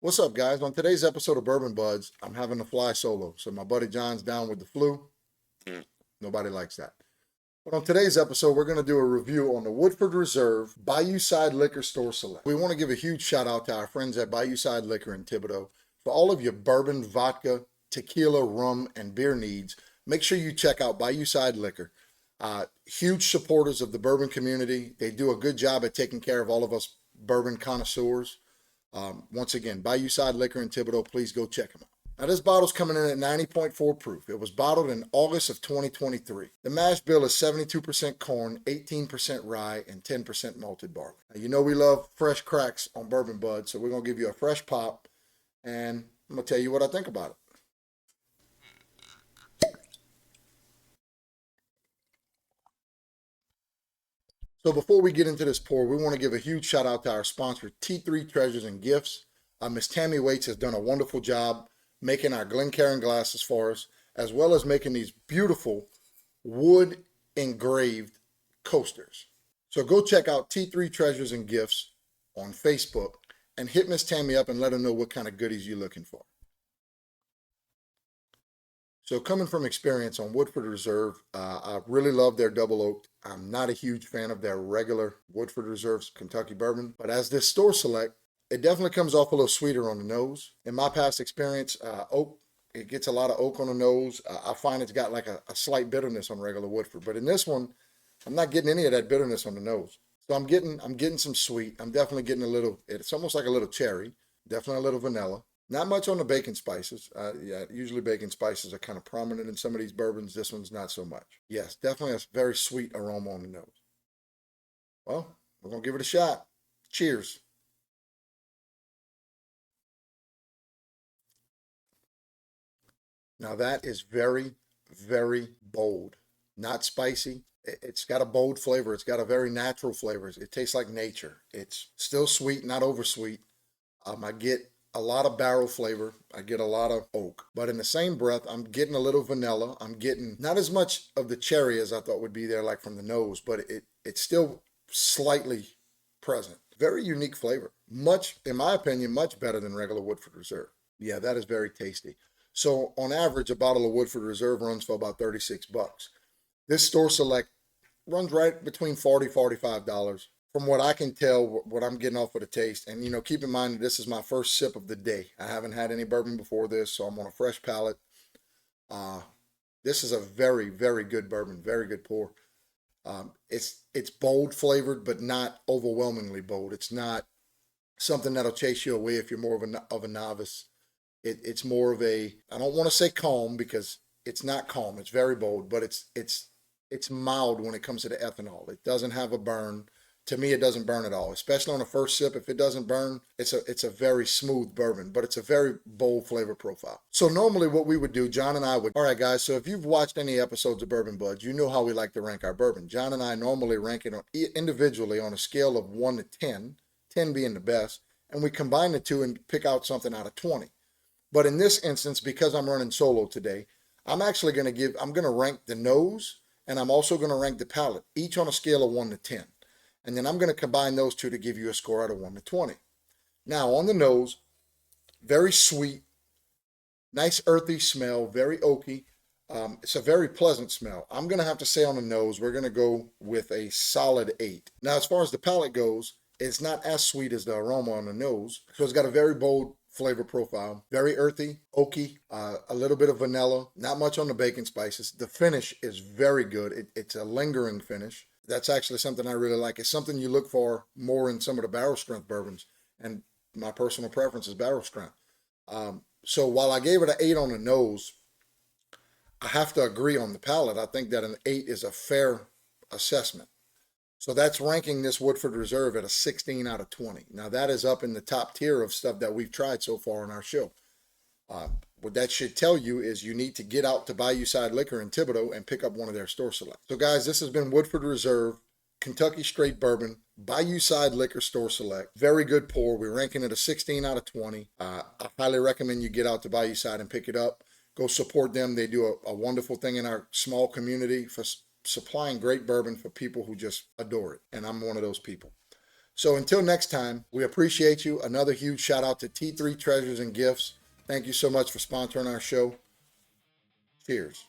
What's up, guys? On today's episode of Bourbon Budz, I'm having to fly solo. So my buddy John's down with the flu. Nobody likes that. But on today's episode, we're going to do a review on the Woodford Reserve Bayouside Liquor Store Select. We want to give a huge shout out to our friends at Bayouside Liquor in Thibodaux. For all of your bourbon, vodka, tequila, rum, and beer needs, make sure you check out Bayouside Liquor. Huge supporters of the bourbon community. They do a good job at taking care of all of us bourbon connoisseurs. Once again, Bayouside Liquor in Thibodaux, please go check them out. Now, this bottle's coming in at 90.4 proof. It was bottled in August of 2023. The mash bill is 72% corn, 18% rye, and 10% malted barley. Now, you know we love fresh cracks on Bourbon Budz, so we're going to give you a fresh pop, and I'm going to tell you what I think about it. So before we get into this pour, we want to give a huge shout out to our sponsor, T3 Treasures and Gifts. Miss Tammy Waits has done a wonderful job making our Glencairn glasses for us, as well as making these beautiful wood engraved coasters. So go check out T3 Treasures and Gifts on Facebook and hit Miss Tammy up and let her know what kind of goodies you're looking for. So coming from experience on Woodford Reserve, I really love their double oaked. I'm not a huge fan of their regular Woodford Reserve's Kentucky bourbon, but as this store select, it definitely comes off a little sweeter on the nose. In my past experience, oak, it gets a lot of oak on the nose. I find it's got like a slight bitterness on regular Woodford, but in this one, I'm not getting any of that bitterness on the nose. So I'm getting some sweet. I'm definitely getting a little, it's almost like a little cherry, definitely a little vanilla. Not much on the bacon spices. Yeah, usually bacon spices are kind of prominent in some of these bourbons. This one's not so much. Yes, definitely a very sweet aroma on the nose. Well, we're going to give it a shot. Cheers. Now that is very, very bold. Not spicy. It's got a bold flavor. It's got a very natural flavor. It tastes like nature. It's still sweet, not over sweet. I get a lot of barrel flavor. I get a lot of oak. But in the same breath, I'm getting a little vanilla. I'm getting not as much of the cherry as I thought would be there, like from the nose, but it's still slightly present. Very unique flavor. Much, in my opinion, much better than regular Woodford Reserve. Yeah, that is very tasty. So on average, a bottle of Woodford Reserve runs for about 36 bucks. This store select runs right between $40-$45. From what I can tell, what I'm getting off of the taste, and keep in mind that this is my first sip of the day. I haven't had any bourbon before this, so I'm on a fresh palate. This is a very, very good bourbon, very good pour. It's bold flavored, but not overwhelmingly bold. It's not something that'll chase you away if you're more of a novice. It's more of a, I don't want to say calm because it's not calm. It's very bold, but it's mild when it comes to the ethanol. It doesn't have a burn. To me, it doesn't burn at all, especially on the first sip. If it doesn't burn, it's a very smooth bourbon, but it's a very bold flavor profile. So normally what we would do, John and I would, all right, guys, so if you've watched any episodes of Bourbon Budz, you know how we like to rank our bourbon. John and I normally rank it individually on a scale of 1 to 10, 10 being the best, and we combine the two and pick out something out of 20. But in this instance, because I'm running solo today, I'm actually going to rank the nose, and I'm also going to rank the palate, each on a scale of 1 to 10. And then I'm going to combine those two to give you a score out of 1 to 20. Now, on the nose, very sweet, nice earthy smell, very oaky. It's a very pleasant smell. I'm going to have to say on the nose, we're going to go with a solid 8. Now, as far as the palate goes, it's not as sweet as the aroma on the nose. So it's got a very bold flavor profile, very earthy, oaky, a little bit of vanilla, not much on the bacon spices. The finish is very good. It's a lingering finish. That's actually something I really like. It's something you look for more in some of the barrel strength bourbons. And my personal preference is barrel strength. So while I gave it an 8 on the nose, I have to agree on the palate. I think that an 8 is a fair assessment. So that's ranking this Woodford Reserve at a 16 out of 20. Now that is up in the top tier of stuff that we've tried so far on our show. What that should tell you is you need to get out to Bayouside Liquor in Thibodaux and pick up one of their store selects. So guys, this has been Woodford Reserve, Kentucky Straight Bourbon, Bayouside Liquor Store Select. Very good pour. We're ranking it a 16 out of 20. I highly recommend you get out to Bayouside and pick it up. Go support them. They do a wonderful thing in our small community for supplying great bourbon for people who just adore it. And I'm one of those people. So until next time, we appreciate you. Another huge shout out to T3 Treasures and Gifts. Thank you so much for sponsoring our show. Cheers.